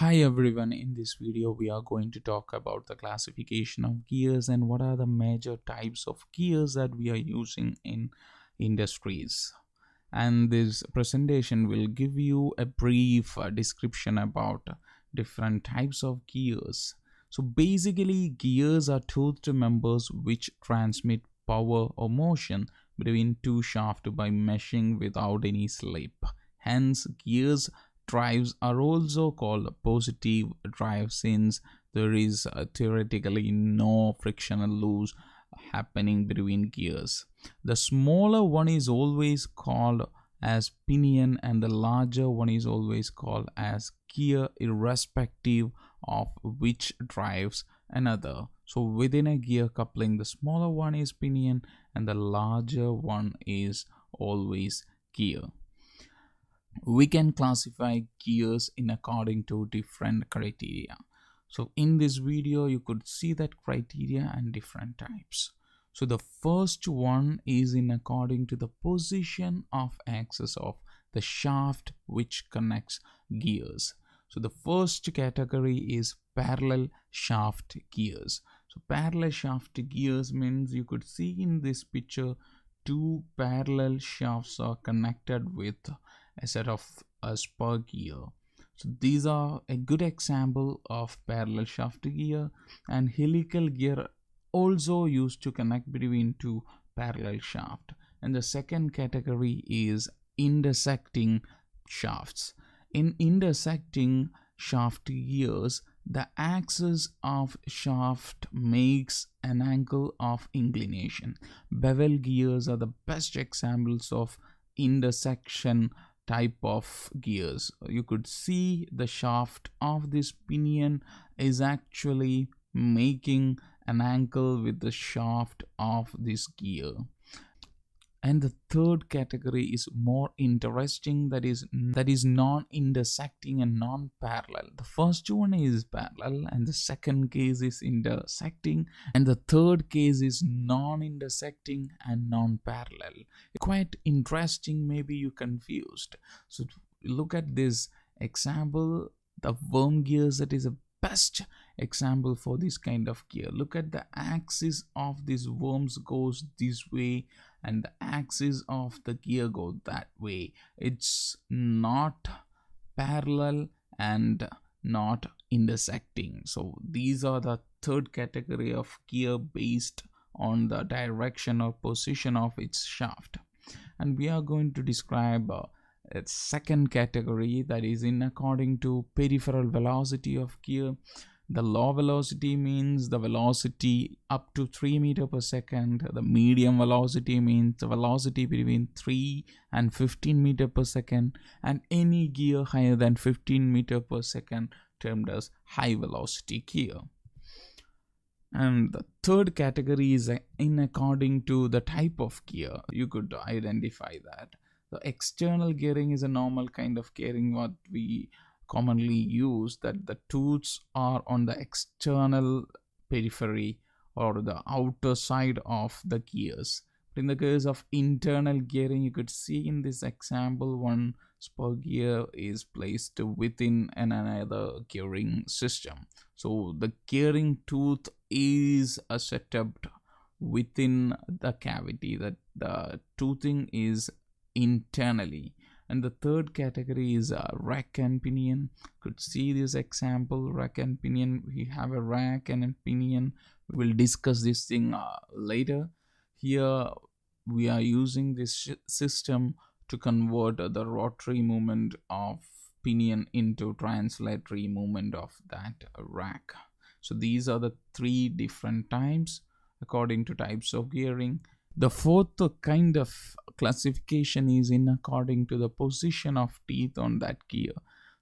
Hi everyone, in this video we are going to talk about the classification of gears and what are the major types of gears that we are using in industries. And this presentation will give you a brief description about different types of gears. So basically gears are toothed members which transmit power or motion between two shafts by meshing without any slip. Hence gears drives are also called positive drive since there is theoretically no frictional loss happening between gears. The smaller one is always called as pinion and the larger one is always called as gear irrespective of which drives another. So within a gear coupling, the smaller one is pinion and the larger one is always gear. We can classify gears in according to different criteria. So in this video you could see that criteria and different types. So the first one is in according to the position of axis of the shaft which connects gears. So the first category is parallel shaft gears. So parallel shaft gears means you could see in this picture two parallel shafts are connected with a set of a spur gear. So these are a good example of parallel shaft gear, and helical gear also used to connect between two parallel shaft. And the second category is intersecting shafts. In intersecting shaft gears, the axis of shaft makes an angle of inclination. Bevel gears are the best examples of intersection type of gears. You could see the shaft of this pinion is actually making an angle with the shaft of this gear. And the third category is more interesting, that is non-intersecting and non-parallel. The first one is parallel and the second case is intersecting and the third case is non-intersecting and non-parallel. Quite interesting, maybe you confused. So look at this example, the worm gears, that is a best example for this kind of gear. Look at the axis of these worms goes this way and the axis of the gear goes that way. It's not parallel and not intersecting. So these are the third category of gear based on the direction or position of its shaft. And we are going to describe a second category, that is in according to peripheral velocity of gear. The low velocity means the velocity up to 3 meters per second. The medium velocity means the velocity between 3 and 15 meters per second, and any gear higher than 15 meters per second termed as high velocity gear. And the third category is in according to the type of gear. You could identify that. The external gearing is a normal kind of gearing what we commonly use, that the tooths are on the external periphery or the outer side of the gears. But in the case of internal gearing, you could see in this example one spur gear is placed within another gearing system. So the gearing tooth is setup within the cavity, that the toothing is internally. And the third category is rack and pinion. Could see this example, rack and pinion. We have a rack and a pinion. We will discuss this thing later. Here we are using this system to convert the rotary movement of pinion into translatory movement of that rack. So these are the three different types according to types of gearing. The fourth kind of classification is in according to the position of teeth on that gear.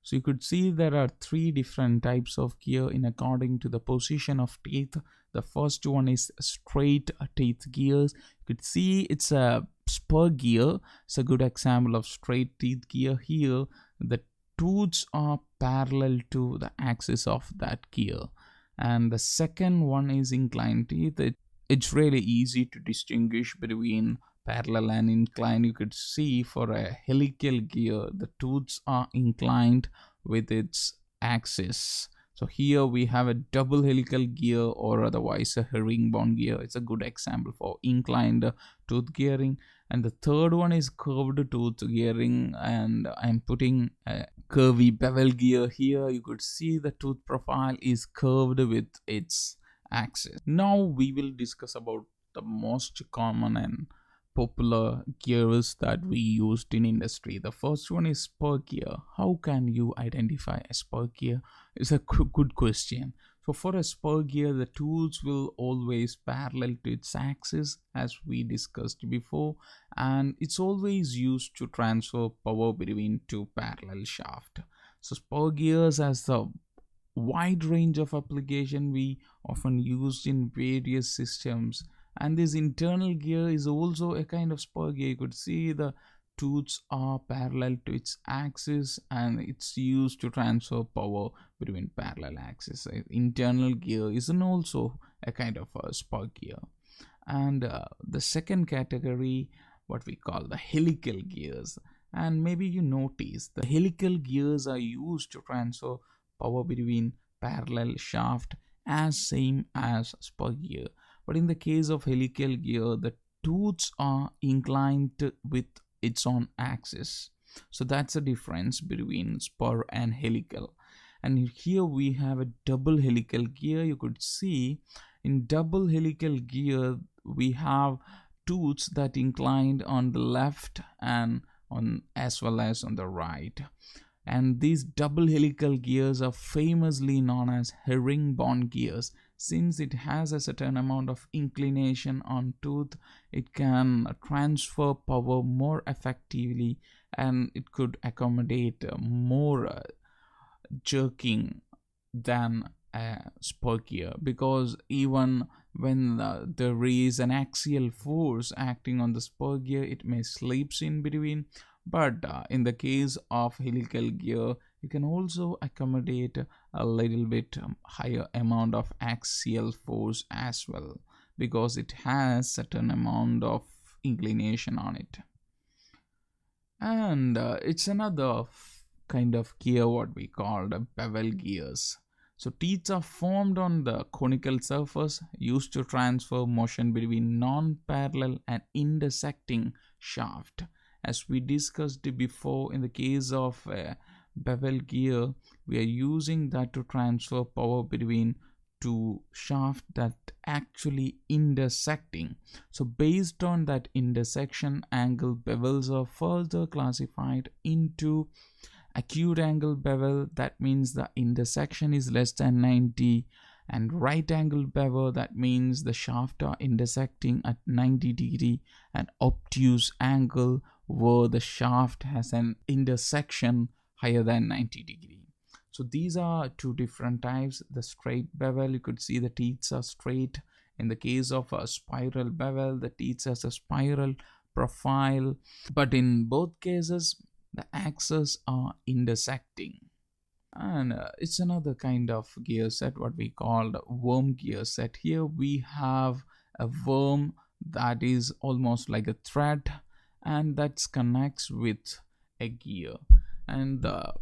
So you could see there are three different types of gear in according to the position of teeth. The first one is straight teeth gears. You could see it's a spur gear. It's a good example of straight teeth gear. Here the tooths are parallel to the axis of that gear. And the second one is inclined teeth. It's really easy to distinguish between parallel and inclined. You could see for a helical gear, the tooths are inclined with its axis. So here we have a double helical gear, or otherwise a herringbone gear. It's a good example for inclined tooth gearing. And the third one is curved tooth gearing, and I'm putting a curvy bevel gear here. You could see the tooth profile is curved with its axis. Now we will discuss about the most common and popular gears that we used in industry. The first one is spur gear. How can you identify a spur gear? It's a good question. So for a spur gear, the tools will always parallel to its axis, as we discussed before, and it's always used to transfer power between two parallel shafts. So spur gears has the wide range of application we often used in various systems, and this internal gear is also a kind of spur gear. You could see the tooths are parallel to its axis, and it's used to transfer power between parallel axis. Internal gear is also a kind of a spur gear. And the second category, what we call the helical gears, and maybe you notice the helical gears are used to transfer power between parallel shaft as same as spur gear. But in the case of helical gear, the tooths are inclined with its own axis. So that's the difference between spur and helical. And here we have a double helical gear. You could see in double helical gear we have tooths that inclined on the left and on as well as on the right. And these double helical gears are famously known as herringbone gears. Since it has a certain amount of inclination on tooth, it can transfer power more effectively, and it could accommodate more jerking than a spur gear, because even when there is an axial force acting on the spur gear, it may slips in between. But in the case of helical gear, you can also accommodate a little bit higher amount of axial force as well, because it has certain amount of inclination on it. And it's another kind of gear what we call the bevel gears. So teeth are formed on the conical surface, used to transfer motion between non-parallel and intersecting shaft. As we discussed before, in the case of a bevel gear, we are using that to transfer power between two shafts that actually intersecting. So based on that intersection angle, bevels are further classified into acute angle bevel, that means the intersection is less than 90, and right angle bevel, that means the shaft are intersecting at 90 degree, and obtuse angle, where the shaft has an intersection higher than 90 degree. So these are two different types. The straight bevel, you could see the teeth are straight. In the case of a spiral bevel, the teeth has a spiral profile, but in both cases the axes are intersecting. And it's another kind of gear set, what we call the worm gear set. Here we have a worm that is almost like a thread, and that connects with a gear. And the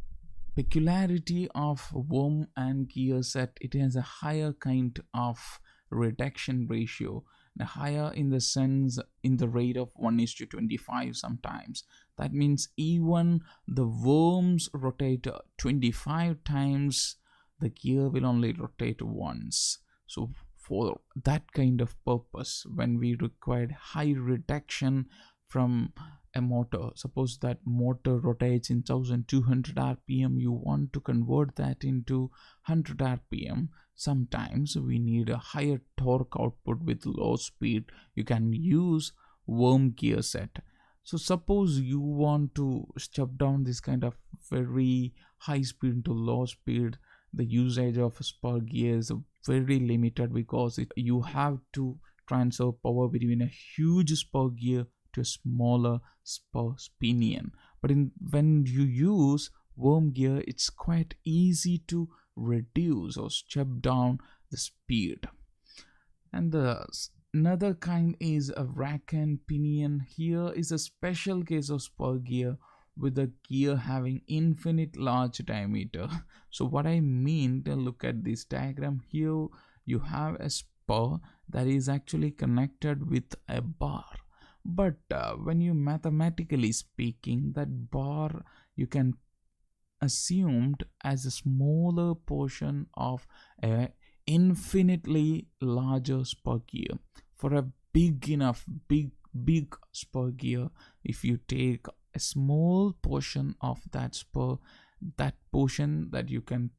peculiarity of worm and gear set, it has a higher kind of reduction ratio, higher in the sense in the rate of 1:25 sometimes. That means even the worms rotate 25 times, the gear will only rotate once. So for that kind of purpose, when we require high reduction from a motor, suppose that motor rotates in 1200 rpm, you want to convert that into 100 rpm. Sometimes we need a higher torque output with low speed. You can use worm gear set. So suppose you want to step down this kind of very high speed to low speed, the usage of spur gear is very limited, because you have to transfer power between a huge spur gear to a smaller spur pinion. But when you use worm gear, it's quite easy to reduce or step down the speed. And another kind is a rack and pinion. Here is a special case of spur gear with a gear having infinite large diameter. So what I mean, to look at this diagram here, you have a spur that is actually connected with a bar. But when you mathematically speaking, that bar you can assumed as a smaller portion of a infinitely larger spur gear. For a big spur gear, if you take a small portion of that spur, that portion that you can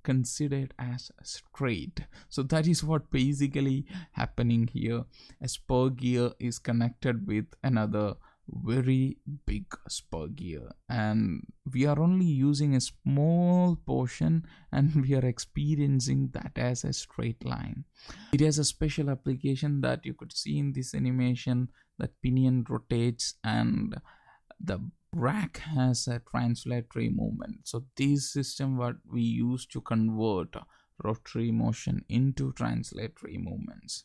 consider it as straight. So that is what basically happening here. A spur gear is connected with another very big spur gear, and we are only using a small portion, and we are experiencing that as a straight line. It has a special application that you could see in this animation, that pinion rotates and the rack has a translatory movement. So this system what we use to convert rotary motion into translatory movements.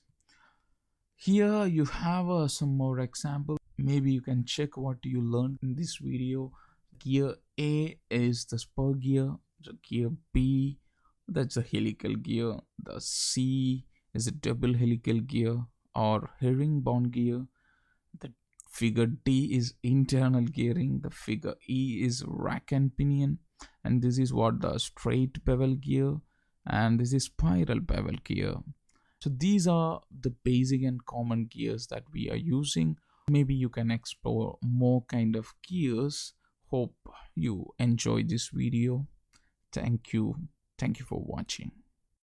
Here you have some more examples. Maybe you can check what you learned in this video. Gear A is the spur gear, the gear B, that's a helical gear, the C is a double helical gear or herringbone gear, the figure D is internal gearing, the figure E is rack and pinion, and this is what the straight bevel gear, and this is spiral bevel gear. So these are the basic and common gears that we are using. Maybe you can explore more kind of gears. Hope you enjoy this video. Thank you for watching.